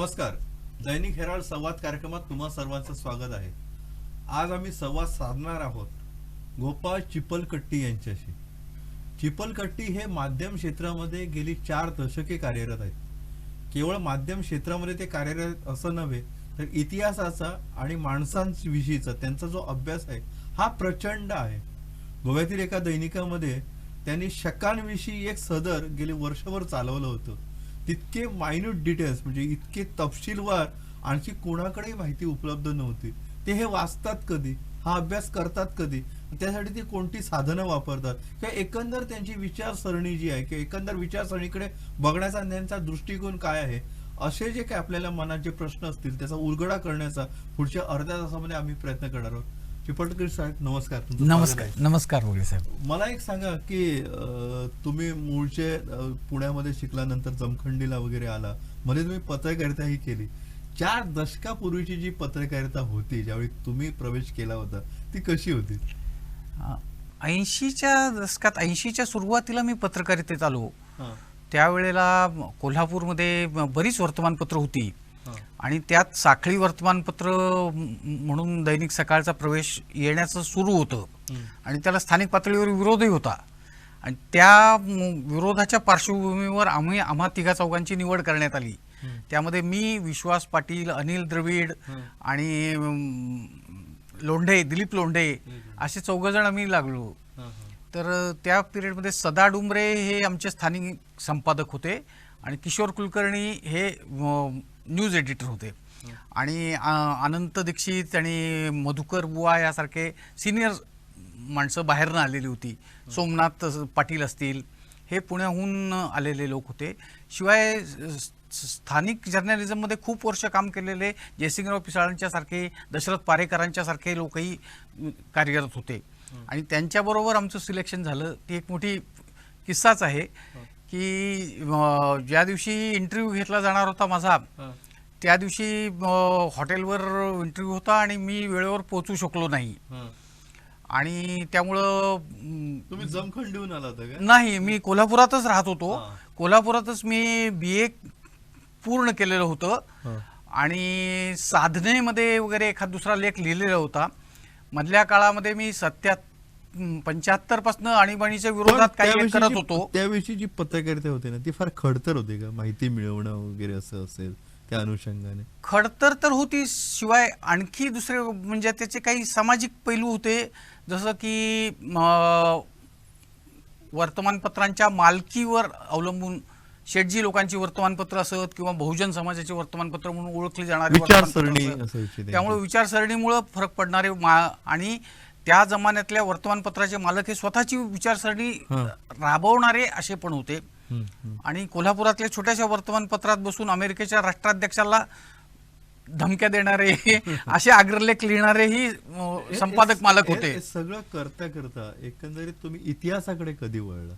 नमस्कार. दैनिक हेराल्ड संवाद कार्यक्रमात तुम्हा सर्वांचं स्वागत आहे. आज आम्ही संवाद साधणार आहोत गोपाळ चिपलकट्टी यांच्याशी. चिपलकट्टी हे माध्यम क्षेत्रामध्ये गेली 4 दशके कार्यरत आहेत. केवळ माध्यम क्षेत्रामध्ये ते कार्यरत असं नव्हे तर इतिहासाचा आणि माणसांविषयीचा त्यांचा जो अभ्यास आहे हा प्रचंड आहे. गोव्यातील एका दैनिकामध्ये त्यांनी शकांविषयी एक सदर गेले वर्षभर चालवलं होतं. तितके मायन्यूट डिटेल्स म्हणजे इतके तपशीलवार आणखी कोणाकडेही माहिती उपलब्ध नव्हती. ते हे वाचतात कधी, हा अभ्यास करतात कधी, त्यासाठी ते कोणती साधनं वापरतात किंवा एकंदर त्यांची विचारसरणी जी आहे किंवा एकंदर विचारसरणीकडे बघण्याचा त्यांचा दृष्टिकोन काय आहे, असे जे काही आपल्याला मनात जे प्रश्न असतील त्याचा उलगडा करण्याचा पुढच्या अर्ध्या तासामध्ये आम्ही प्रयत्न करणार आहोत. चिपलकट्टी साहेब नमस्कार. नमस्कार. नमस्कार वगैरे साहेब. मला एक सांगा की तुम्ही मूळचे पुण्यामध्ये शिकल्यानंतर जमखंडीला वगैरे आला, मध्ये तुम्ही पत्रकारिताही केली. 4 दशकापूर्वीची जी पत्रकारिता होती ज्यावेळी तुम्ही प्रवेश केला होता ती कशी होती? 80च्या दशकात 80च्या सुरुवातीला मी पत्रकारितेत आलो. त्यावेळेला कोल्हापूरमध्ये बरीच वर्तमानपत्र होती आणि त्यात साखळी वर्तमानपत्र म्हणून दैनिक सकाळचा प्रवेश येण्याचं सुरू होतं आणि त्याला स्थानिक पातळीवर विरोधही होता. आणि त्या विरोधाच्या पार्श्वभूमीवर आम्हा तिघा चौघांची निवड करण्यात आली. त्यामध्ये मी, विश्वास पाटील, अनिल द्रविड आणि लोंढे, दिलीप लोंढे असे 4 जण आम्ही लागलो. तर त्या पिरियडमध्ये सदा डुंबरे हे आमचे स्थानिक संपादक होते आणि किशोर कुलकर्णी हे न्यूज एडिटर होते आणि अनंत दीक्षित आणि मधुकर बुवा यासारखे सिनियर माणसं बाहेरनं आलेली होती. सोमनाथ पाटील असतील, हे पुण्याहून आलेले लोक होते. शिवाय स्थानिक जर्नलिझममध्ये खूप वर्ष काम केलेले जयसिंगराव पिसाळांच्या सारखे, दशरथ पारेकरांच्या सारखे लोकही कार्यरत होते आणि त्यांच्याबरोबर आमचं सिलेक्शन झालं. ती एक मोठी किस्साच आहे की ज्या दिवशी इंटरव्ह्यू घेतला जाणार होता माझा, त्या दिवशी हॉटेलवर इंटरव्ह्यू होता आणि मी वेळेवर पोहोचू शकलो नाही. आणि त्यामुळं तुम्ही जमखंडीहून आला होता का? नाही, मी कोल्हापुरातच राहत होतो. कोल्हापुरातच मी BA पूर्ण केलेलं होतं आणि साधनेमध्ये वगैरे एखाद दुसरा लेख लिहिलेला होता. मधल्या काळामध्ये मी 75 पासून आणीबाणीच्या विरोधात काही करत होतो. त्याविषयी जी पत्रकारिता होती ना ती फार खडतर होती का? माहिती मिळवणं वगैरे असं असेल त्या अनुषंगाने? खडतर तर होती, शिवाय आणखी दुसरे म्हणजे त्याचे काही सामाजिक पैलू होते. जसं की वर्तमानपत्रांच्या मालकीवर अवलंबून शेटजी लोकांची वर्तमानपत्र असत किंवा बहुजन समाजाचे वर्तमानपत्र म्हणून ओळखली जाणारी विचारसरणी, त्यामुळे विचारसरणीमुळे फरक पडणारे आणि त्या जमान्यातल्या वर्तमानपत्राचे मालक हे स्वतःची विचारसरणी राबवणारे असे पण होते. आणि कोल्हापुरातल्या छोट्याशा वर्तमानपत्रात बसून अमेरिकेच्या राष्ट्राध्यक्षाला धमक्या देणारे असे अग्रलेख लिहिणारेही संपादक मालक होते. सगळं करता करता एकंदरीत तुम्ही इतिहासाकडे कधी वळला?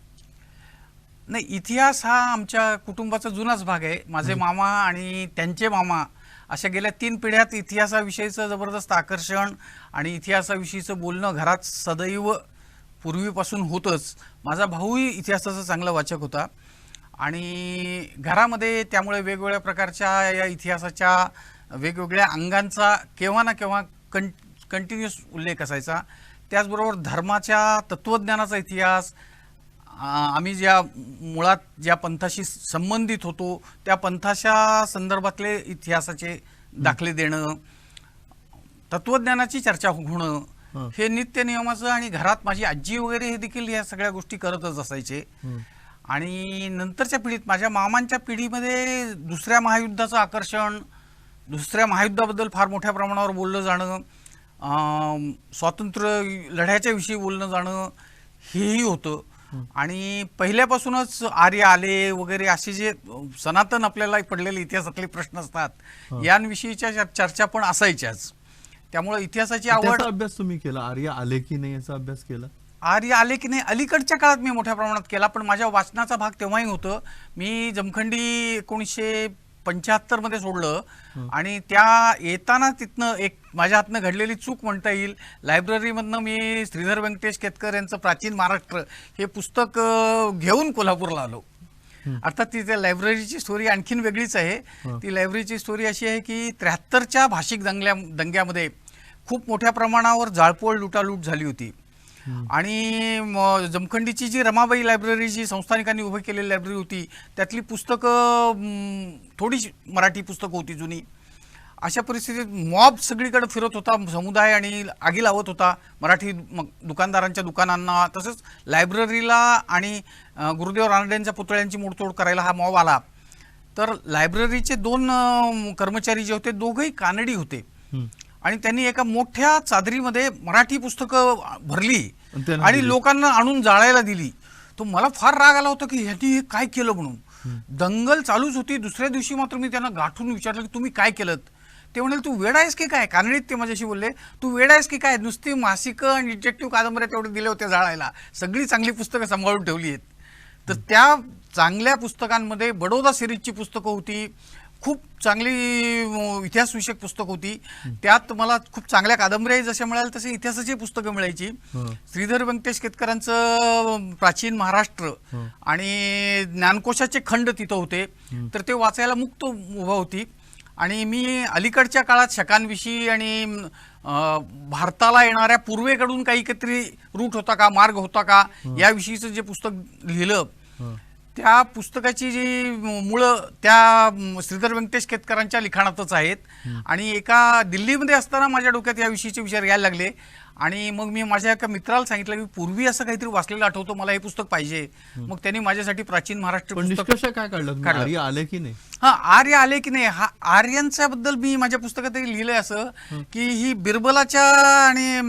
नाही, इतिहास हा आमच्या कुटुंबाचा जुनाच भाग आहे. माझे मामा आणि त्यांचे मामा अशा गेल्या 3 पिढ्यात इतिहासाविषयीचं जबरदस्त आकर्षण आणि इतिहासाविषयीचं बोलणं घरात सदैव पूर्वीपासून होतंच. माझा भाऊही इतिहासाचा चांगला वाचक होता आणि घरामध्ये त्यामुळे वेगवेगळ्या प्रकारच्या या इतिहासाच्या वेगवेगळ्या अंगांचा केव्हा ना केव्हा कंटिन्युअस उल्लेख असायचा. त्याचबरोबर धर्माच्या तत्त्वज्ञानाचा इतिहास, आम्ही ज्या मुळात ज्या पंथाशी संबंधित होतो त्या पंथाच्या संदर्भातले इतिहासाचे दाखले देणं, तत्त्वज्ञानाची चर्चा होणं हे नित्य नियमाचं. आणि घरात माझी आजी वगैरे हे देखील या सगळ्या गोष्टी करतच असायचे. आणि नंतरच्या पिढीत माझ्या मामांच्या पिढीमध्ये दुसऱ्या महायुद्धाचं आकर्षण, दुसऱ्या महायुद्धाबद्दल फार मोठ्या प्रमाणावर बोललं जाणं, स्वातंत्र्य लढ्याच्या विषयी बोलणं जाणं हेही होतं. आणि पहिल्यापासूनच आर्य आले वगैरे असे जे सनातन आपल्याला पडलेले इतिहासातले प्रश्न असतात यांविषयीच्या चर्चा पण असायच्याच. त्यामुळे इतिहासाची आवड. अभ्यास तुम्ही केला? आर्य आले की नाही याचा अभ्यास केला? आर्य आले की नाही अलीकडच्या काळात मी मोठ्या प्रमाणात केला, पण माझ्या वाचनाचा भाग तेव्हाही होतं. मी जमखंडी 1975 मध्ये सोडलं आणि त्या येताना तिथनं एक माझ्या हातनं घडलेली चूक म्हणता येईल. लायब्ररीमधनं मी श्रीधर व्यंकटेश केतकर यांचं प्राचीन महाराष्ट्र हे पुस्तक घेऊन कोल्हापूरला आलो अर्थात ती त्या लायब्ररीची स्टोरी आणखीन वेगळीच आहे. ती लायब्ररीची स्टोरी अशी आहे की 73च्या भाषिक दंग्यामध्ये खूप मोठ्या प्रमाणावर जाळपोळ लुटालूट झाली होती आणि जमखंडीची जी रमाबाई लायब्ररी जी संस्थानिकांनी उभी केलेली लायब्ररी होती त्यातली पुस्तकं थोडी मराठी पुस्तकं होती जुनी. अशा परिस्थितीत मॉब सगळीकडे फिरत होता, समुदाय आणि आगी लावत होता मराठी दुकानदारांच्या दुकानांना, तसंच लायब्ररीला आणि गुरुदेव रानडेंच्या पुतळ्यांची मोडतोड करायला हा मॉब आला. तर लायब्ररीचे 2 कर्मचारी जे होते दोघंही कानडी होते आणि त्यांनी एका मोठ्या चादरीमध्ये मराठी पुस्तकं भरली आणि लोकांना आणून जाळायला दिली. तो मला फार राग आला होता की ह्यांनी हे काय केलं म्हणून. दंगल चालूच होती. दुसऱ्या दिवशी मात्र मी त्यांना गाठून विचारलं की तुम्ही काय केलं. ते म्हणाले तू वेडा आहेस की काय. कानडीत ते माझ्याशी बोलले, तू वेडा आहेस की काय, नुसती मासिकं आणि डिटेक्टिव्ह कादंबऱ्या तेवढे दिले होते जाळायला, सगळी चांगली पुस्तकं सांभाळून ठेवली आहेत. तर त्या चांगल्या पुस्तकांमध्ये बडोदा सिरीजची पुस्तकं होती, खूप चांगली इतिहासविषयक पुस्तक होती. त्यात मला खूप चांगल्या कादंबऱ्याही जशा मिळाल्या तसे इतिहासाची पुस्तकं मिळायची. श्रीधर व्यंकटेश केतकरांचं प्राचीन महाराष्ट्र आणि ज्ञानकोशाचे खंड तिथं होते, तर ते वाचायला मुक्त उभा होती. आणि मी अलीकडच्या काळात शकांविषयी आणि भारताला येणाऱ्या पूर्वेकडून काहीतरी रूट होता का, मार्ग होता का, याविषयीचं जे पुस्तक लिहिलं त्या पुस्तकाची जी मुळं त्या श्रीधर व्यंकटेश केतकरांच्या लिखाणातच आहेत. आणि एका दिल्लीमध्ये असताना माझ्या डोक्यात याविषयीचे विचार यायला लागले आणि मग मी माझ्या एका मित्राला सांगितलं की पूर्वी असं काहीतरी वाचलेलं आठवतो, मला हे पुस्तक पाहिजे. मग त्यांनी माझ्यासाठी प्राचीन महाराष्ट्र पुस्तक काय काढलं, आर्य आले की नाही. आर्य आले की नाही, हा आर्यांच्या बद्दल मी माझ्या पुस्तकात लिहिलंय असं की ही बिरबलाच्या आणि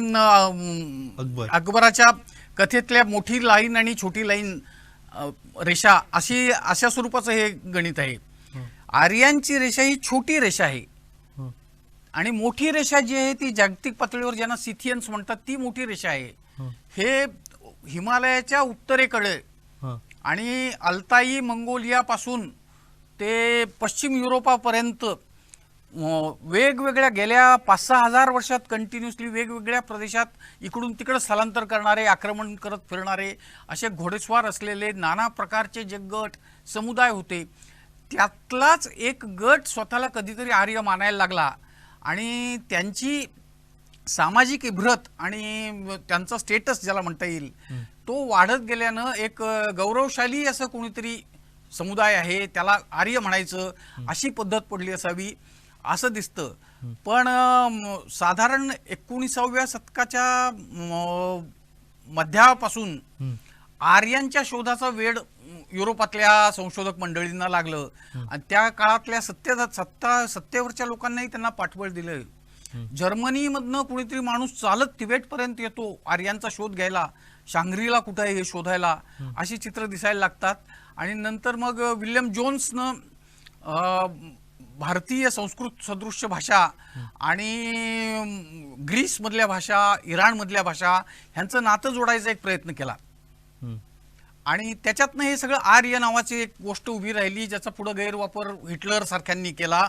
अकबराच्या कथेतल्या मोठी लाईन आणि छोटी लाईन रेषा अशा स्वरूपाचं हे गणित आहे. आर्यांची रेषा ही छोटी रेषा आहे आणि मोठी रेषा जी आहे ती जागतिक पातळीवर ज्यांना सिथियन्स म्हणतात ती मोठी रेषा आहे. हे हिमालयाच्या उत्तरेकडे आणि अल्ताई मंगोलियापासून ते पश्चिम युरोपापर्यंत वेगवेगळ्या गेल्या 5-6 हजार वर्षात कंटिन्युअसली वेगवेगळ्या प्रदेशात इकडून तिकडे स्थलांतर करणारे, आक्रमण करत फिरणारे असे घोडेस्वार असलेले नाना प्रकारचे जे गट समुदाय होते. त्यातलाच एक गट स्वतःला कधीतरी आर्य मानायला लागला आणि त्यांची सामाजिक इभ्रत आणि त्यांचा स्टेटस ज्याला म्हणता येईल तो वाढत गेल्यानं एक गौरवशाली असं कोणीतरी समुदाय आहे त्याला आर्य म्हणायचं अशी पद्धत पडली असावी असं दिसतं. पण साधारण 19व्या शतकाच्या मध्यापासून आर्यांच्या शोधाचा वेळ युरोपातल्या संशोधक मंडळींना लागलं आणि त्या काळातल्या सत्तेवरच्या लोकांनाही त्यांना पाठबळ दिलं. जर्मनीमधनं कुणीतरी माणूस चालत तिबेटपर्यंत येतो आर्यांचा शोध घ्यायला, शांग्रीला कुठं आहे हे शोधायला, अशी चित्र दिसायला लागतात. आणि नंतर मग विल्यम जोन्सनं भारतीय संस्कृत सदृश्य भाषा आणि ग्रीसमधल्या भाषा, इराणमधल्या भाषा ह्यांचं नातं जोडायचा एक प्रयत्न केला आणि त्याच्यातनं हे सगळं आर्य नावाची एक गोष्ट उभी राहिली ज्याचा पुढे गैरवापर हिटलर सारख्यांनी केला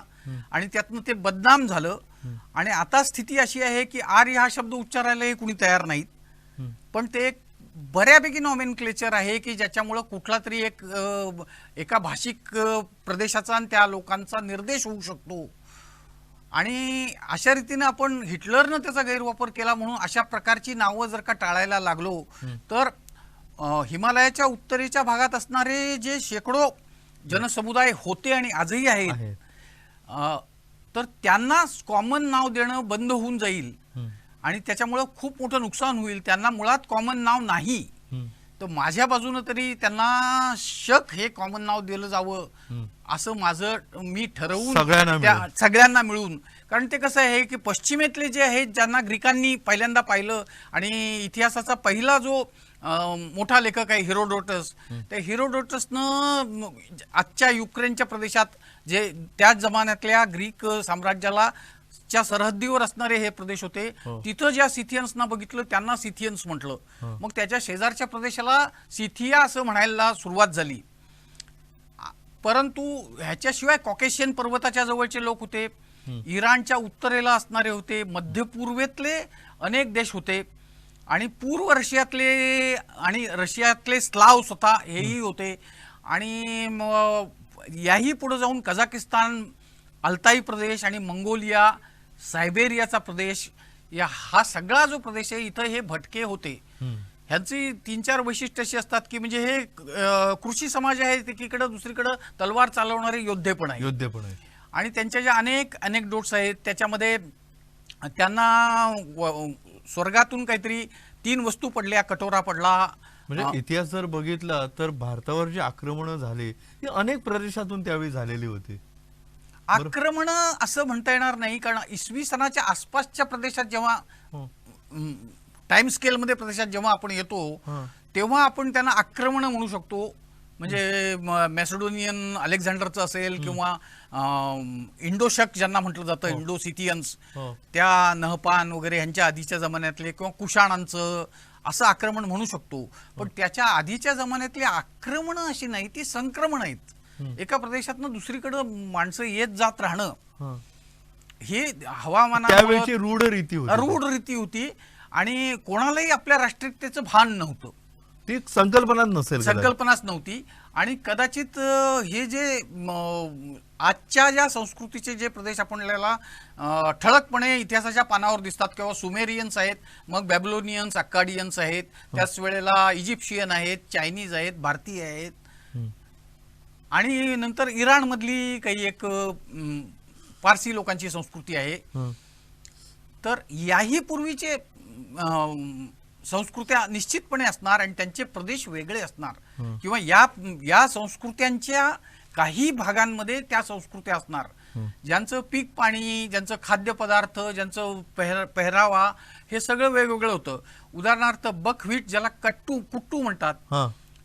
आणि त्यातनं ते बदनाम झालं. आणि आता स्थिती अशी आहे की आर्य हा शब्द उच्चारायलाही कुणी तयार नाहीत, पण ते एक बऱ्यापैकी नॉमेनक्लेचर आहे की ज्याच्यामुळं कुठला तरी एका भाषिक प्रदेशाचा आणि त्या लोकांचा निर्देश होऊ शकतो. आणि अशा रीतीने आपण हिटलरनं त्याचा गैरवापर केला म्हणून अशा प्रकारची नावं जर का टाळायला लागलो तर हिमालयाच्या उत्तरेच्या भागात असणारे जे शेकडो जनसमुदाय होते आणि आजही आहेत तर त्यांना कॉमन नाव देणं बंद होऊन जाईल आणि त्याच्यामुळे खूप मोठं नुकसान होईल. त्यांना मुळात कॉमन नाव नाही, तर माझ्या बाजूने तरी त्यांना शक हे कॉमन नाव दिलं जावं असं मी ठरवून सगळ्यांना मिळून. कारण ते कसं आहे की पश्चिमेतले जे आहेत ज्यांना ग्रीकांनी पहिल्यांदा पाहिलं आणि इतिहासाचा पहिला जो मोठा लेखक आहे हेरोडोटस, त्या हेरोडोटसनं आजच्या युक्रेनच्या प्रदेशात जे त्या जमान्यातल्या ग्रीक साम्राज्याला च्या सरहद्दीवर असणारे हे प्रदेश होते, तिथं ज्या सिथियन्सना बघितलं त्यांना सिथियन्स म्हटलं. मग त्याच्या शेजारच्या प्रदेशाला सिथिया असं म्हणायला सुरुवात झाली. परंतु ह्याच्याशिवाय कॉकेशियन पर्वताच्या जवळचे लोक होते, इराणच्या उत्तरेला असणारे होते, मध्य पूर्वेतले अनेक देश होते आणि पूर्व रशियातले आणि रशियातले स्लाव स्वतः हेही होते आणि याही पुढे जाऊन कझाकिस्तान, अल्ताई प्रदेश आणि मंगोलिया, सायबेरियाचा प्रदेश, हा सगळा जो प्रदेश आहे इथं हे भटके होते. ह्यांची 3-4 वैशिष्ट्य अशी असतात की म्हणजे हे कृषी समाज आहे, एकीकडे दुसरीकडे तलवार चालवणारे योद्धे पण आहे. आणि त्यांच्या ज्या अनेक अनेक्डोट्स आहेत त्याच्यामध्ये त्यांना स्वर्गातून काहीतरी 3 वस्तू पडल्या, कटोरा पडला. म्हणजे इतिहास जर बघितला तर भारतावर जी आक्रमण झाली ती अनेक प्रदेशातून त्यावेळी झालेली होती. आक्रमण असं म्हणता येणार नाही, कारण इसवी सनाच्या आसपासच्या प्रदेशात जेव्हा टाइम स्केलमध्ये प्रदेशात जेव्हा आपण येतो तेव्हा आपण त्यांना आक्रमण म्हणू शकतो. म्हणजे मॅसेडोनियन अलेक्झांडरचं असेल किंवा इंडोशक ज्यांना म्हटलं जातं, इंडोसिथियन्स, त्या नहपान वगैरे ह्यांच्या आधीच्या जमान्यातले, किंवा कुशाणांचं असं आक्रमण म्हणू शकतो. पण त्याच्या आधीच्या जमान्यातली आक्रमण अशी नाही, ती संक्रमण आहेत. एका प्रदेशातनं दुसरीकडे माणसं येत जात राहणं हे हवामानाची रूढ रीती होती आणि कोणालाही आपल्या राष्ट्रीयतेचं भान नव्हतं. ती संकल्पनाच नव्हती. आणि कदाचित हे जे आजच्या ज्या संस्कृतीचे जे प्रदेश आपल्याला ठळकपणे इतिहासाच्या पानावर दिसतात, किंवा सुमेरियन्स आहेत, मग बॅबिलोनियन्स, अक्काडियन्स आहेत, त्याच वेळेला इजिप्शियन आहेत, चायनीज आहेत, भारतीय आहेत, आणि नंतर इराणमधली काही एक पारसी लोकांची संस्कृती आहे. तर याही पूर्वीचे संस्कृत्या निश्चितपणे असणार आणि त्यांचे प्रदेश वेगळे असणार, किंवा या संस्कृत्यांच्या काही भागांमध्ये त्या संस्कृत्या असणार ज्यांचं पीक पाणी, ज्यांचं खाद्यपदार्थ, ज्यांचं पेहरावा हे सगळं वेगवेगळं होतं. उदाहरणार्थ बकव्हीट, ज्याला कुट्टू म्हणतात,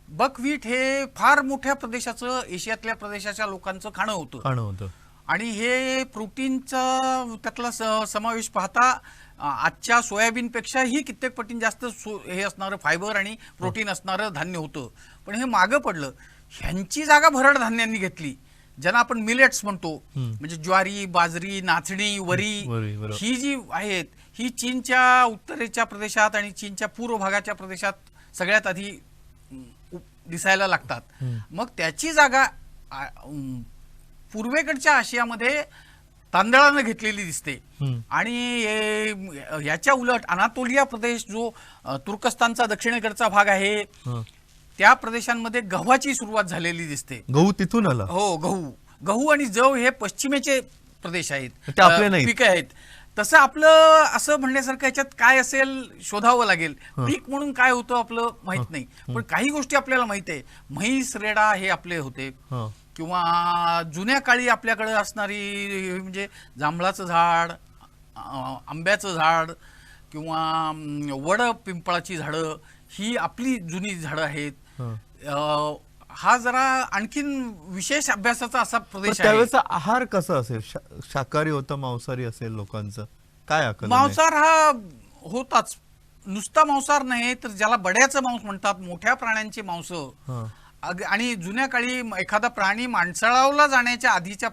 बकव्हीट हे फार मोठ्या प्रदेशाचं, एशियातल्या प्रदेशाच्या लोकांचं खाणं होतं. आणि हे प्रोटीनचा त्यातला समावेश पाहता आजच्या सोयाबीनपेक्षाही कित्येक पटीने जास्त हे असणारं फायबर आणि प्रोटीन असणारं धान्य होतं. पण हे मागं पडलं. ह्यांची जागा भरड धान्यांनी घेतली, ज्यांना आपण मिलेट्स म्हणतो. म्हणजे ज्वारी, बाजरी, नाचणी, वरी ही जी आहेत ही चीनच्या उत्तरेच्या प्रदेशात आणि चीनच्या पूर्व भागाच्या प्रदेशात सगळ्यात आधी दिसायला लागतात. मग त्याची जागा पूर्वेकडच्या आशियामध्ये तांदळानं घेतलेली दिसते. आणि याच्या उलट अनातोलिया प्रदेश, जो तुर्कस्तानचा दक्षिणेकडचा भाग आहे, त्या प्रदेशांमध्ये गव्हाची सुरुवात झालेली दिसते. गहू तिथून आला. हो, गहू आणि जव हे पश्चिमेचे प्रदेश आहेत, पिकं आहेत. तसं आपलं असं म्हणण्यासारखं याच्यात काय असेल शोधावं लागेल. पीक म्हणून काय होतं आपलं माहित नाही, पण काही गोष्टी आपल्याला माहित आहे. म्हैस, रेडा हे आपले होते, किंवा जुन्या काळी आपल्याकडे असणारी म्हणजे जांभळाचं झाड, आंब्याचं झाड, किंवा वड पिंपळाची झाडं ही आपली जुनी झाडं आहेत. हा जरा आणखीन विशेष अभ्यासाचा असा प्रदेश आहे. त्यावेळेचा आहार कसा असेल? शाकाहारी होता, मांसाहारी असेल लोकांचं? काय मांसाहार हा होताच. नुसता मांसाहार नाही, तर ज्याला बड्याचं मांस म्हणतात, मोठ्या प्राण्यांचे मांस. आणि जुन्या काळी एखादा प्राणी माणसाळावला जाण्याच्या आधीच्या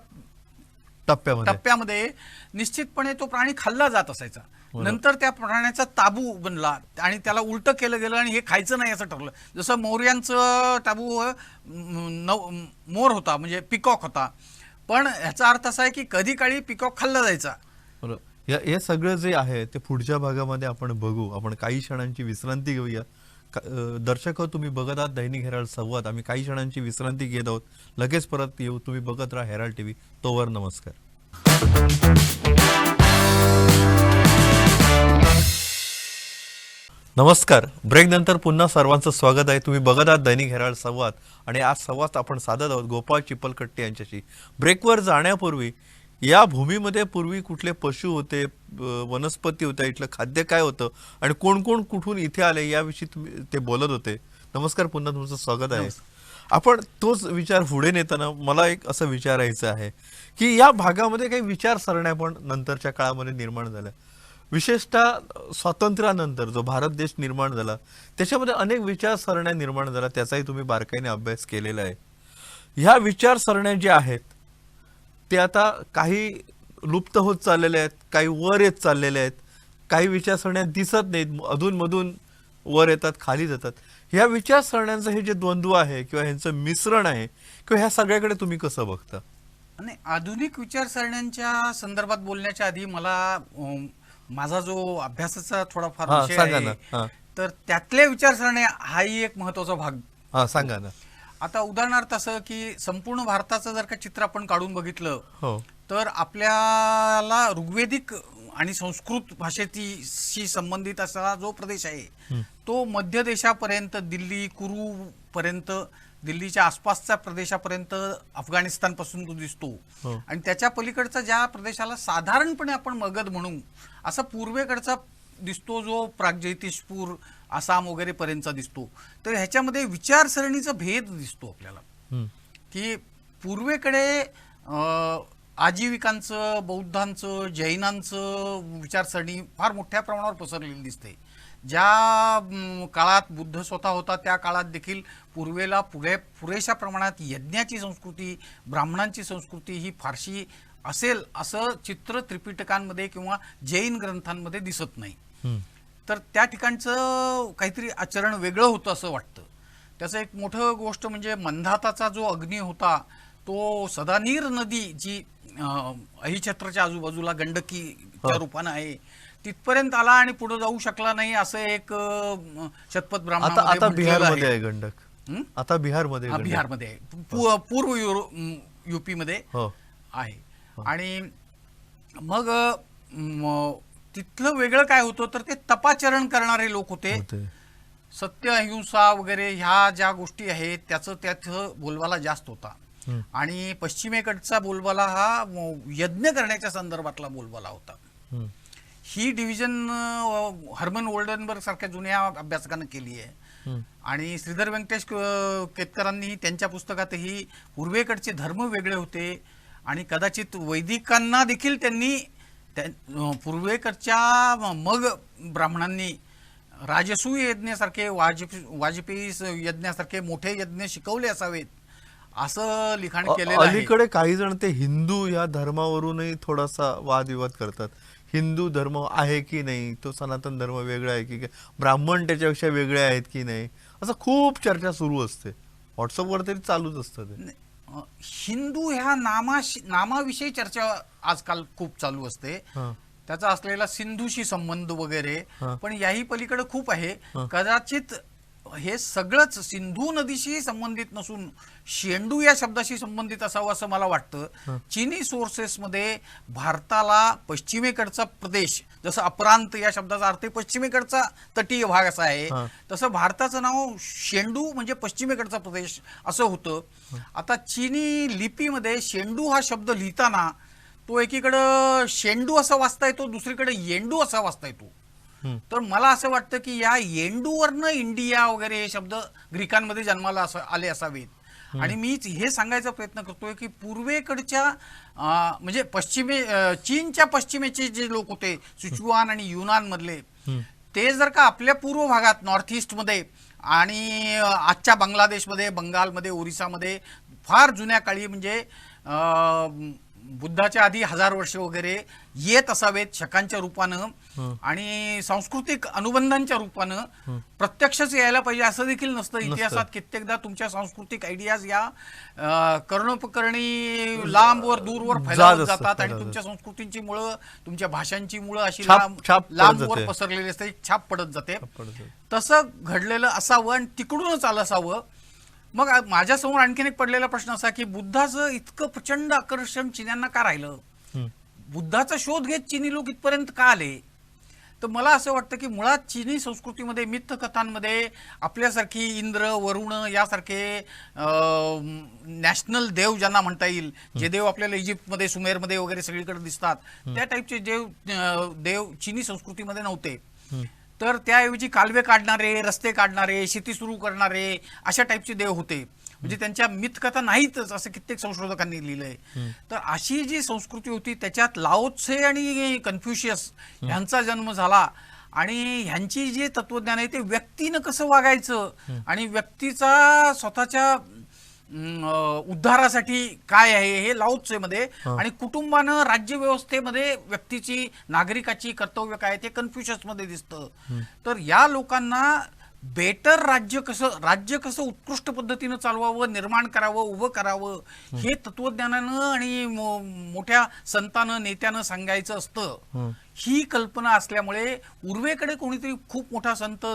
टप्प्यामध्ये निश्चितपणे तो प्राणी खाल्ला जात असायचा. नंतर त्या प्राण्याचा ताबू बनला आणि त्याला उलटं केलं गेलं आणि हे खायचं नाही असं ठरलं. जसं मौर्यांचं ताबू मोर होता, म्हणजे पिकॉक होता. पण ह्याचा अर्थ असा आहे की कधी काळी पिकॉक खाल्ला जायचा. हे सगळं जे आहे ते पुढच्या भागामध्ये आपण बघू. आपण काही क्षणांची विश्रांती घेऊया. दर्शक हो, तुम्ही बघत आहात दैनिक हेराल्ड संवाद. आम्ही काही क्षणांची विश्रांती घेत आहोत, लगेच परत येऊ. तुम्ही बघत राहा हेराल्ड टीव्ही. तोवर नमस्कार. नमस्कार. ब्रेक नंतर पुन्हा सर्वांचं स्वागत आहे. तुम्ही बघत आहात दैनिक हेराल्ड संवाद आणि आज संवाद आपण साधत आहोत गोपाळ चिपलकट्टी यांच्याशी. ब्रेकवर जाण्यापूर्वी या भूमीमध्ये पूर्वी कुठले पशु होते, वनस्पती होत्या, इथलं खाद्य काय होतं आणि कोण कोण कुठून इथे आले याविषयी ते बोलत होते. नमस्कार, पुन्हा तुमचं स्वागत आहे. आपण तोच विचार पुढे नेताना मला एक असं विचारायचं आहे की या भागामध्ये काही विचारसरण्या पण नंतरच्या काळामध्ये निर्माण झाल्या. विशेषतः स्वातंत्र्यानंतर जो भारत देश निर्माण झाला त्याच्यामध्ये अनेक विचारसरण्या निर्माण झाल्या. त्याचाही तुम्ही बारकाईने अभ्यास केलेला आहे. ह्या विचारसरण्या ज्या आहेत ते आता काही लुप्त होत चाललेल्या आहेत, काही वर येत चाललेल्या आहेत, काही विचारसरण्या दिसत नाहीत, अधूनमधून वर येतात, खाली जातात. ह्या विचारसरण्यांचं हे जे द्वंद्व आहे किंवा ह्यांचं मिश्रण आहे किंवा ह्या सगळ्याकडे तुम्ही कसं बघता? आणि आधुनिक विचारसरण्यांच्या संदर्भात बोलण्याच्या आधी मला माझा जो अभ्यासाचा थोडाफार विषय सांगा ना. आहे, तर त्यातल्या विचारसरण्या हाही एक महत्वाचा भाग. सांगा ना. आता उदाहरणार्थ असं की संपूर्ण भारताचं जर का चित्र आपण काढून बघितलं तर आपल्याला ऋग्वेदिक आणि संस्कृत भाषेशी संबंधित असा जो प्रदेश आहे तो मध्य देशापर्यंत, दिल्ली, कुरू पर्यंत, दिल्लीच्या आसपासच्या प्रदेशापर्यंत, अफगाणिस्तान पासून तो दिसतो. आणि त्याच्या पलीकडचा ज्या प्रदेशाला साधारणपणे आपण मगध म्हणू असा पूर्वेकडचा दिसतो, जो प्रागज्योतिषपूर, आसाम वगैरे पर्यंतचा दिसतो. तर ह्याच्यामध्ये विचारसरणीचा भेद दिसतो आपल्याला की पूर्वेकडे आजीविकांचं, बौद्धांचं, जैनांचं विचारसरणी फार मोठ्या प्रमाणावर पसरलेली दिसते. ज्या काळात बुद्ध स्वतः होता त्या काळात देखील पूर्वेला पुरेशा प्रमाणात यज्ञाची संस्कृती, ब्राह्मणांची संस्कृती ही फारशी असेल असं चित्र त्रिपिटकांमध्ये किंवा जैन ग्रंथांमध्ये दिसत नाही. तर त्या ठिकाणचं काहीतरी आचरण वेगळं होतं असं वाटतं. त्याचं एक मोठं गोष्ट म्हणजे मंधाताचा जो अग्नी होता तो सदानीर नदी जी अहिछत्रच्या आजूबाजूला गंडकीच्या रूपानं आहे तिथपर्यंत आला आणि पुढे जाऊ शकला नाही असं एक शतपथ ब्राह्मणामध्ये आता बिहारमध्ये आहे गंडक. आता बिहारमध्ये आहे, पूर्व युपी मध्ये आहे. आणि मग तिथलं वेगळं काय होतं तर ते तपाचरण करणारे लोक होते. सत्य, अहिंसा वगैरे ह्या ज्या गोष्टी आहेत त्यात बोलबाला जास्त होता. आणि पश्चिमेकडचा बोलबाला हा यज्ञ करण्याच्या संदर्भातला बोलबाला होता. ही डिव्हिजन हर्मन ओल्डनबर्ग सारख्या जुन्या अभ्यासकांनी केली आहे. आणि श्रीधर व्यंकटेश केतकरांनी त्यांच्या पुस्तकातही पूर्वेकडचे धर्म वेगळे होते आणि कदाचित वैदिकांना देखील त्यांनी पूर्वेकडच्या मग ब्राह्मणांनी राजसूय यज्ञासारखे, वाजपेयी यज्ञासारखे मोठे यज्ञ शिकवले असावेत असं लिखाण केलेलं आहे. अलीकडे काही जण ते हिंदू या धर्मावरूनही थोडासा वादविवाद करतात. हिंदू धर्म आहे की नाही, तो सनातन धर्म वेगळा आहे की, ब्राह्मण त्याच्यापेक्षा वेगळे आहेत की नाही, असं खूप चर्चा सुरू असते. व्हॉट्सअपवर तरी चालूच असतं ते. हिंदू ह्या नामाविषयी चर्चा आजकाल खूप चालू असते. त्याचा असलेला सिंधूशी संबंध वगैरे, पण याही पलीकडे खूप आहे. कदाचित हे सगळंच सिंधू नदीशी संबंधित नसून शेंडू या शब्दाशी संबंधित असावं असं मला वाटतं. चीनी सोर्सेसमध्ये भारताला पश्चिमेकडचा प्रदेश, जसं अपरांत या शब्दाचा अर्थ पश्चिमेकडचा तटीय भाग असा आहे, तसं भारताचं नाव शेंडू म्हणजे पश्चिमेकडचा प्रदेश असं होतं. आता चीनी लिपीमध्ये शेंडू हा शब्द लिहिताना तो एकीकडं शेंडू असा वाचता येतो, दुसरीकडे येंडू असा वाचता येतो. तर मला असं वाटतं की या येंडूवरनं इंडिया वगैरे हे शब्द ग्रीकांमध्ये जन्माला आले असावेत. आणि मी हे सांगायचा प्रयत्न करतोय की पूर्वेकडच्या म्हणजे चीनच्या पश्चिमेचे जे लोक होते, सिचुआन आणि युनान मधले, ते जर का आपल्या पूर्व भागात नॉर्थ ईस्ट मध्ये आणि आजच्या बांगलादेशमध्ये, बंगालमध्ये, ओरिसामध्ये फार जुन्या काळी म्हणजे बुद्धाच्या आधी 1000 वर्ष वगैरे येत असावेत शकांच्या रूपानं आणि सांस्कृतिक अनुबंधांच्या रूपानं. प्रत्यक्षच यायला पाहिजे असं देखील नसतं. इतिहासात कित्येकदा तुमच्या सांस्कृतिक आयडियाज या कर्णोपकर्णी लांबवर दूरवर फैलावत जातात आणि तुमच्या संस्कृतींची मुळं, तुमच्या भाषांची मुळं अशी लांबवर पसरलेली असते, एक छाप पडत जाते. तसं घडलेलं असावं आणि तिकडूनच आलं असावं. मग माझ्यासमोर आणखीन एक पडलेला प्रश्न असा की बुद्धाचं इतकं प्रचंड आकर्षण चीन्यांना का राहिलं, बुद्धाचा शोध घेत चीनी लोक इथपर्यंत का आले. तर मला असं वाटतं की मुळात चीनी संस्कृतीमध्ये, मिथकथांमध्ये आपल्यासारखी इंद्र, वरुण यासारखे नॅशनल देव ज्यांना म्हणता येईल, जे देव आपल्याला इजिप्तमध्ये, सुमेरमध्ये वगैरे सगळीकडे दिसतात, त्या टाईपचे देव चीनी संस्कृतीमध्ये नव्हते. तर त्याऐवजी कालवे काढणारे, रस्ते काढणारे, शेती सुरू करणारे अशा टाईपचे देव होते. म्हणजे त्यांच्या मिथकथा नाहीतच असं कित्येक संशोधकांनी लिहिलंय. तर अशी जी संस्कृती होती त्याच्यात लाओ त्से आणि कन्फ्युशियस ह्यांचा जन्म झाला. आणि ह्यांची जे तत्वज्ञान आहे ते व्यक्तीनं कसं वागायचं आणि व्यक्तीचा स्वतःच्या उद्धारासाठी काय आहे हे लाओ त्सेमध्ये, आणि कुटुंबानं राज्यव्यवस्थेमध्ये व्यक्तीची, नागरिकाची कर्तव्य काय ते कन्फ्युशियसमध्ये दिसतं. तर या लोकांना बेटर राज्य कसं उत्कृष्ट पद्धतीनं चालवावं, निर्माण करावं, उभं करावं, हे तत्वज्ञानानं आणि मोठ्या संतानं नेत्यानं सांगायचं असतं. ही कल्पना असल्यामुळे उर्वेकडे कोणीतरी खूप मोठा संत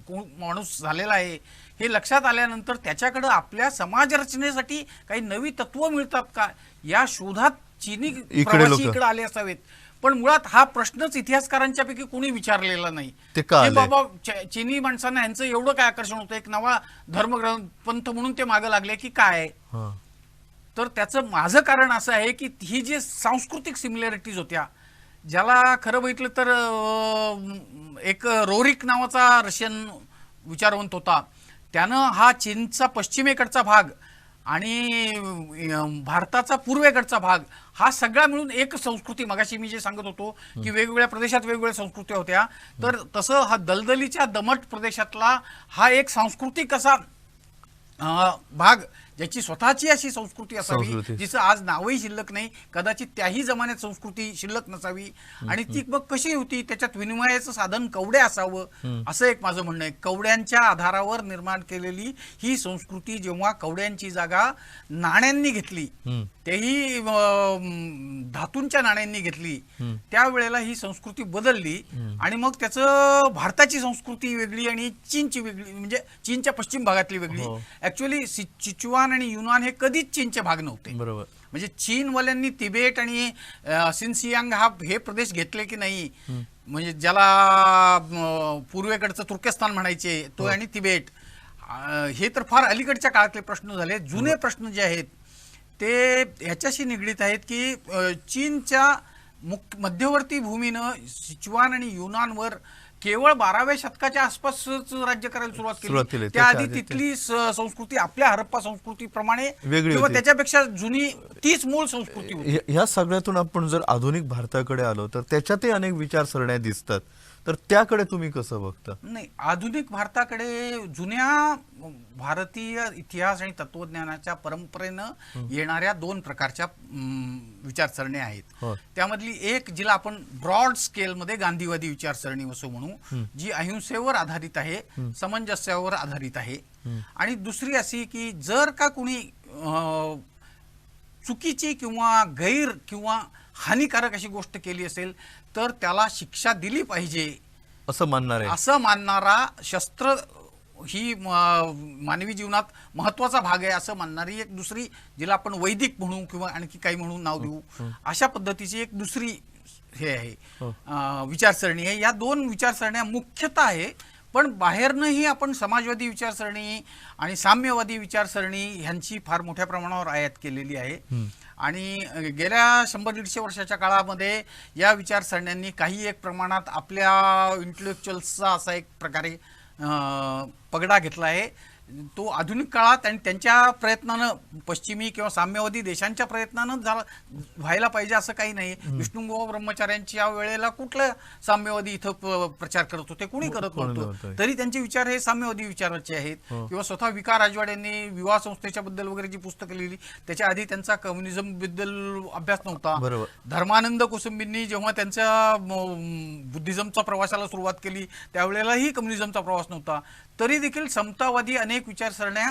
माणूस झालेला आहे हे लक्षात आल्यानंतर त्याच्याकडे आपल्या समाज रचनेसाठी काही नवी तत्व मिळतात का या शोधात चीनी प्रवासी इकडे आले असावेत. पण मुळात हा प्रश्नच इतिहासकारांच्या पैकी कोणी विचारलेला नाही. बाबा चीनी माणसांना यांचं एवढं काय आकर्षण होतं, एक नवा धर्मग्रंथ म्हणून ते मागे लागले की काय. तर त्याचं माझं कारण असं आहे की ही जे सांस्कृतिक सिमिलॅरिटीज होत्या, ज्याला खरं बघितलं तर एक रोरिक नावाचा रशियन विचारवंत होता, त्यानं हा चीनचा पश्चिमेकडचा भाग आणि भारताचा पूर्वेकडचा भाग हा सगळा मिळून एक संस्कृती, मगाशी मी जे सांगत होतो की वेगवेगळ्या प्रदेशात वेगवेगळ्या संस्कृत्या होत्या, तर तसं हा दलदलीच्या दमट प्रदेशातला हा एक सांस्कृतिक असा भाग ज्याची स्वतःची अशी संस्कृती असावी जिचं आज नावही शिल्लक नाही, कदाचित त्याही जमान्यात संस्कृती शिल्लक नसावी, आणि ती मग कशी होती, त्याच्यात विनिमयाचं साधन कवड्या असावं असं एक माझं म्हणणं आहे. कवड्यांच्या आधारावर निर्माण केलेली ही संस्कृती जेव्हा कवड्यांची जागा नाण्यांनी घेतली, तेही धातूंच्या नाण्यांनी घेतली, त्यावेळेला ही संस्कृती बदलली आणि मग त्याचं भारताची संस्कृती वेगळी आणि चीनची वेगळी, म्हणजे चीनच्या पश्चिम भागातली वेगळी. ऍक्च्युअली सिचुआन आणि युनान हे कधीच चीनचे भाग नव्हते. बरोबर. म्हणजे चीनवाल्यांनी तिबेट आणि सिनसियांग हे प्रदेश घेतले की नाही, म्हणजे ज्याला पूर्वेकडचं तुर्कस्तान म्हणायचे तो आणि तिबेट, हे तर फार अलीकडच्या काळातले प्रश्न झाले. जुने प्रश्न जे आहेत ते ह्याच्याशी निगडीत आहेत की चीनच्या मध्यवर्ती भूमीनं सिचुआन आणि युनानवर केवळ 12व्या शतकाच्या आसपासच राज्य करायला सुरुवात केली. त्याआधी तिथली संस्कृती आपल्या हरप्पा संस्कृतीप्रमाणे किंवा त्याच्यापेक्षा जुनी तीच मूळ संस्कृती होती. ह्या सगळ्यातून आपण जर आधुनिक भारताकडे आलो तर त्याच्यातही अनेक विचारसरण्या दिसतात, तर त्याकडे तुम्ही कसं बघता? नाही, आधुनिक भारताकडे जुन्या भारतीय इतिहास आणि तत्वज्ञानाच्या परंपरेनं येणाऱ्या दोन प्रकारच्या विचारसरण्या आहेत. त्यामधली एक जिला आपण ब्रॉड स्केलमध्ये गांधीवादी विचारसरणी असं म्हणू, जी अहिंसेवर आधारित आहे, सामंजस्यावर आधारित आहे, आणि दुसरी अशी की जर का कुणी चुकीची किंवा गैर किंवा हानिकारक अशी गोष्ट केली असेल तर त्याला शिक्षा दिली पाहिजे असं मानणारा, शस्त्र ही मानवी जीवनात महत्वाचा भाग आहे असं मानणारी एक दुसरी, जिला आपण वैदिक म्हणू किंवा आणखी काही म्हणून नाव देऊ, अशा पद्धतीची एक दुसरी हे आहे विचारसरणी आहे. या दोन विचारसरण्या मुख्यतः आहे, पण बाहेरनंही आपण समाजवादी विचारसरणी आणि साम्यवादी विचारसरणी ह्यांची फार मोठ्या प्रमाणावर आयात केलेली आहे. आणि गेल्या 100-150 वर्षाच्या काळामध्ये या विचारसरण्यांनी काही एक प्रमाणात आपल्या इंटेलेक्च्युअल्सचा असा एक प्रकारे पगडा घेतला आहे. तो आधुनिक काळात आणि त्यांच्या प्रयत्नानं, पश्चिमी किंवा साम्यवादी देशांच्या प्रयत्नानं व्हायला पाहिजे असं काही नाही. विष्णुबुवा ब्रह्मचार्यांच्या वेळेला कुठलं साम्यवादी इथं प्रचार करत होते, कोणी करत नव्हतं, तरी त्यांचे विचार हे साम्यवादी विचाराचे आहेत. किंवा स्वतः विका राजवाड्यांनी विवाह संस्थेच्या बद्दल वगैरे जी पुस्तकं लिहिली त्याच्या आधी त्यांचा कम्युनिझम बद्दल अभ्यास नव्हता. धर्मानंद कोसंबींनी जेव्हा त्यांच्या बुद्धिझमचा प्रवासाला सुरुवात केली त्यावेळेलाही कम्युनिझमचा प्रवास नव्हता, तरी देखील समतावादी अनेक विचारसरण्या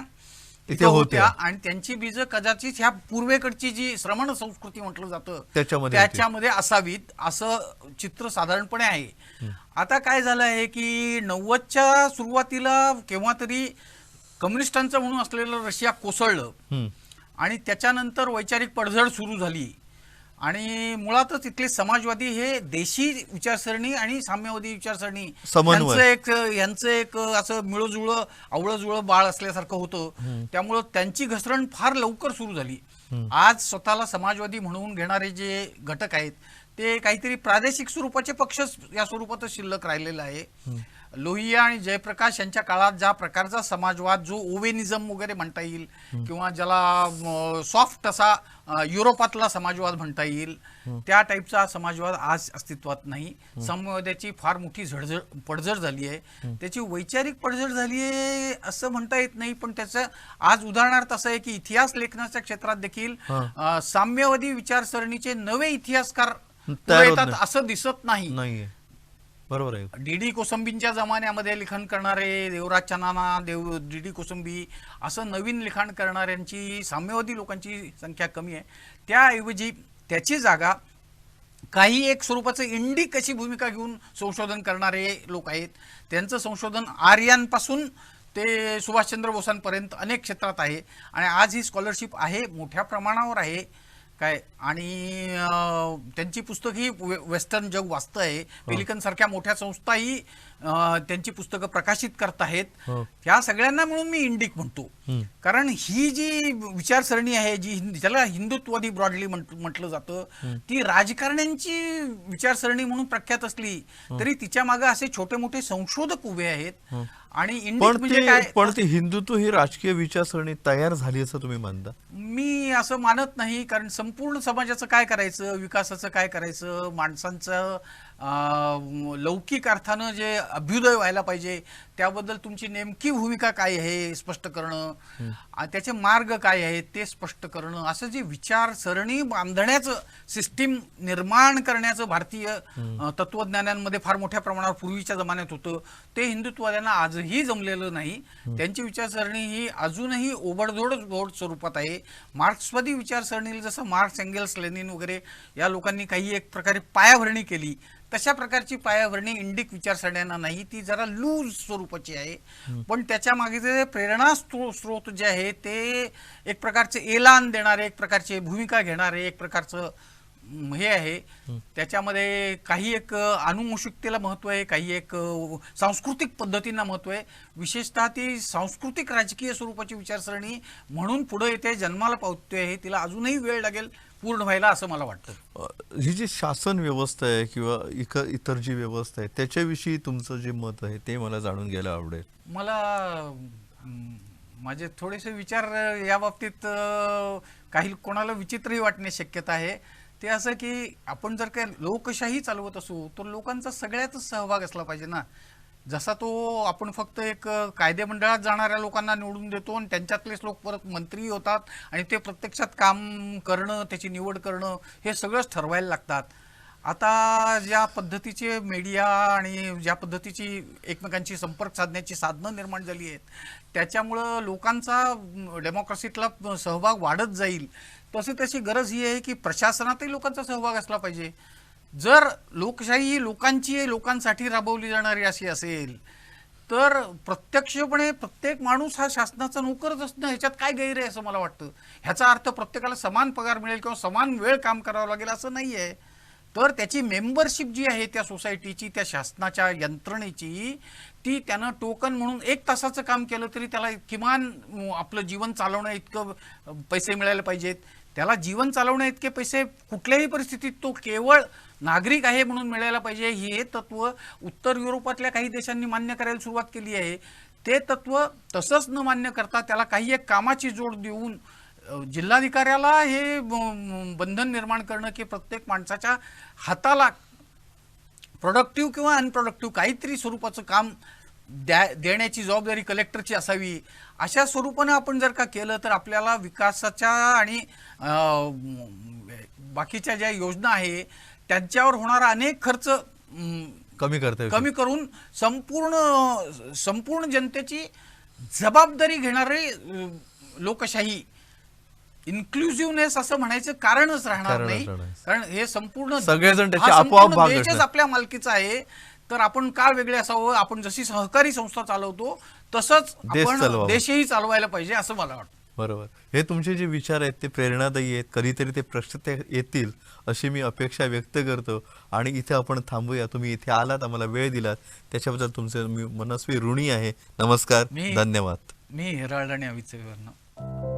इथे होत्या आणि त्यांची बीज कदाचित ह्या पूर्वेकडची जी श्रमण संस्कृती म्हटलं जातं त्याच्यामध्ये असावीत असं चित्र साधारणपणे आहे. आता काय झालं आहे की 90च्या सुरुवातीला केव्हा तरी कम्युनिस्टांचं म्हणून असलेलं रशिया कोसळलं आणि त्याच्यानंतर वैचारिक पडझड सुरू झाली आणि मुळातच इथले समाजवादी हे देशी विचारसरणी आणि साम्यवादी विचारसरणी यांचं एक असं मिळजुळं आवळजुळं बाळ असल्यासारखं होतं. त्यामुळं त्यांची घसरण फार लवकर सुरू झाली. आज स्वतःला समाजवादी म्हणून घेणारे जे घटक आहेत ते काहीतरी प्रादेशिक स्वरूपाचे पक्ष या स्वरूपातच शिल्लक राहिलेला आहे. लोहिया आणि जयप्रकाश यांच्या काळात ज्या प्रकारचा समाजवाद, जो ओवेनिझम वगैरे म्हणता येईल किंवा ज्याला सॉफ्ट असा युरोपातला समाजवाद म्हणता येईल, त्या टाईपचा समाजवाद आज अस्तित्वात नाही. साम्यवादाची फार मोठी पडझड झाली आहे, त्याची वैचारिक पडझड झाली आहे असं म्हणता येत नाही, पण त्याचं आज उदाहरणार्थ असं आहे की इतिहास लेखनाच्या क्षेत्रात देखील साम्यवादी विचारसरणीचे नवे इतिहासकार येतात असं दिसत नाही. बरोबर आहे. डी कोसंबींच्या जमान्यामध्ये लिखाण करणारे, देवराज चनाना, डी कोसंबी असं नवीन लिखाण करणाऱ्यांची, साम्यवादी लोकांची संख्या कमी आहे. त्याऐवजी त्याची जागा काही एक स्वरूपाचं इंडिक अशी भूमिका घेऊन संशोधन करणारे लोक आहेत. त्यांचं संशोधन आर्यांपासून ते सुभाषचंद्र बोसांपर्यंत अनेक क्षेत्रात आहे आणि आज ही स्कॉलरशिप आहे, मोठ्या प्रमाणावर आहे काय. आणि त्यांची पुस्तक ही वेस्टर्न जग वाचतं आहे. पेलिकन सारख्या मोठ्या संस्थाही त्यांची पुस्तकं प्रकाशित करत आहेत. त्या सगळ्यांना मिळून मी इंडिक म्हणतो, कारण ही जी विचारसरणी आहे, जी ज्याला हिंदुत्ववादी ब्रॉडली म्हटलं जातं, ती राजकारण्यांची विचारसरणी म्हणून प्रख्यात असली तरी तिच्या मागे असे छोटे मोठे संशोधक उभे आहेत. आणि इंडिक म्हणजे काय, पण ते हिंदुत्व ही राजकीय विचारसरणी तयार झाली असं तुम्ही मानता? मी असं मानत नाही, कारण संपूर्ण समाजाचं काय करायचं, विकासाचं काय करायचं, माणसांचं लौकिक अर्थानं जे अभ्युदय व्हायला पाहिजे त्याबद्दल तुमची नेमकी भूमिका काय आहे स्पष्ट करणं, त्याचे मार्ग काय आहेत ते स्पष्ट करणं, असं जे विचारसरणी बांधण्याचं, सिस्टीम निर्माण करण्याचं भारतीय तत्वज्ञानांमध्ये फार मोठ्या प्रमाणावर पूर्वीच्या जमान्यात होतं, ते हिंदुत्ववाद्यांना आजही जमलेलं नाही. त्यांची विचारसरणी ही अजूनही ओबडधोड स्वरूपात आहे. मार्क्सवादी विचारसरणीला जसं मार्क्स, एंगेल्स, लेनिन वगैरे या लोकांनी काही एक प्रकारे पायाभरणी केली, तशा प्रकारची पायाभरणी इंडिक विचारसरण्यांना नाही. ती जरा लूज स्वरूपाची आहे. पण त्याच्या मागे जे प्रेरणा स्रोत जे आहे ते एक प्रकारचे एलान देणारे, एक प्रकारचे भूमिका घेणारे, एक प्रकारचं हे आहे. त्याच्यामध्ये काही एक अनुवंशिकतेला महत्व आहे, काही एक सांस्कृतिक पद्धतींना महत्व आहे. विशेषतः ती सांस्कृतिक राजकीय स्वरूपाची विचारसरणी म्हणून पुढे येते, जन्माला पावते आहे. तिला अजूनही वेळ लागेल पूर्ण व्हायला असं मला वाटतं. ही जी शासन व्यवस्था आहे किंवा इतर जी व्यवस्था आहे त्याच्याविषयी तुमचं जे मत आहे ते मला जाणून घ्यायला आवडेल. मला माझे थोडेसे विचार या बाबतीत काही कोणाला विचित्रही वाटण्याची शक्यता आहे. ते असं की आपण जर काही लोकशाही चालवत असू तर लोकांचा सगळ्यातच सहभाग असला पाहिजे ना. जसा तो आपण फक्त एक कायदेमंडळात जाणाऱ्या लोकांना निवडून देतो आणि त्यांच्यातलेच लोक परत मंत्री होतात आणि ते प्रत्यक्षात काम करणं, त्याची निवड करणं हे सगळंच ठरवायला लागतात. आता ज्या पद्धतीचे मीडिया आणि ज्या पद्धतीची एकमेकांची संपर्क साधण्याची साधनं निर्माण झाली आहेत त्याच्यामुळं लोकांचा डेमोक्रेसीतला सहभाग वाढत जाईल. तशी गरज ही आहे की प्रशासनातही लोकांचा सहभाग असला पाहिजे. जर लोकशाही ही लोकांची, लोकांसाठी राबवली जाणारी अशी असेल तर प्रत्यक्षपणे प्रत्येक माणूस हा शासनाचा नोकरच असणं ह्याच्यात काय गैर आहे असं मला वाटतं. ह्याचा अर्थ प्रत्येकाला समान पगार मिळेल किंवा समान वेळ काम करावं लागेल असं नाही आहे. तर त्याची मेंबरशिप जी आहे त्या सोसायटीची, त्या शासनाच्या यंत्रणेची, ती त्यानं टोकन म्हणून 1 तासाचं काम केलं तरी त्याला किमान आपलं जीवन चालवण्या इतकं पैसे मिळायला पाहिजेत. त्याला जीवन चालवण्या इतके पैसे कुठल्याही परिस्थितीत तो केवळ नागरिक आहे म्हणून मिळायला पाहिजे. हे तत्व उत्तर युरोपातल्या काही देशांनी मान्य करायला सुरुवात केली आहे. ते तत्व तसंच न मान्य करता त्याला काही एक कामाची जोड देऊन जिल्हाधिकाऱ्याला हे बंधन निर्माण करणं की प्रत्येक माणसाच्या हाताला प्रोडक्टिव्ह किंवा अनप्रोडक्टिव्ह काहीतरी स्वरूपाचं काम देण्याची जबाबदारी कलेक्टरची असावी, अशा स्वरूपानं आपण जर का केलं तर आपल्याला विकासाच्या आणि बाकीच्या ज्या योजना आहे त्यांच्यावर होणारा अनेक खर्च कमी करून संपूर्ण जनतेची जबाबदारी घेणारी लोकशाही, इन्क्लुझिव्हनेस असं म्हणायचं कारणच राहणार नाही. कारण हे संपूर्ण सगळेजण त्याचे आपोआप भाग देशच आपल्या मालकीचा आहे. तर आपण का वेगळे असावं? आपण जशी सहकारी संस्था चालवतो तसंच आपण देशही चालवायला पाहिजे असं मला वाटतं. बरोबर. हे तुमचे जे विचार आहेत ते प्रेरणादायी आहेत. कधीतरी ते प्रश्न येतील अशी मी अपेक्षा व्यक्त करतो. आणि इथे आपण थांबूया. तुम्ही इथे आलात, आम्हाला वेळ दिलात, त्याच्याबद्दल तुमचे मी मनस्वी ऋणी आहे. नमस्कार, धन्यवाद. मी हेराल्ड आणि अविचेवरनं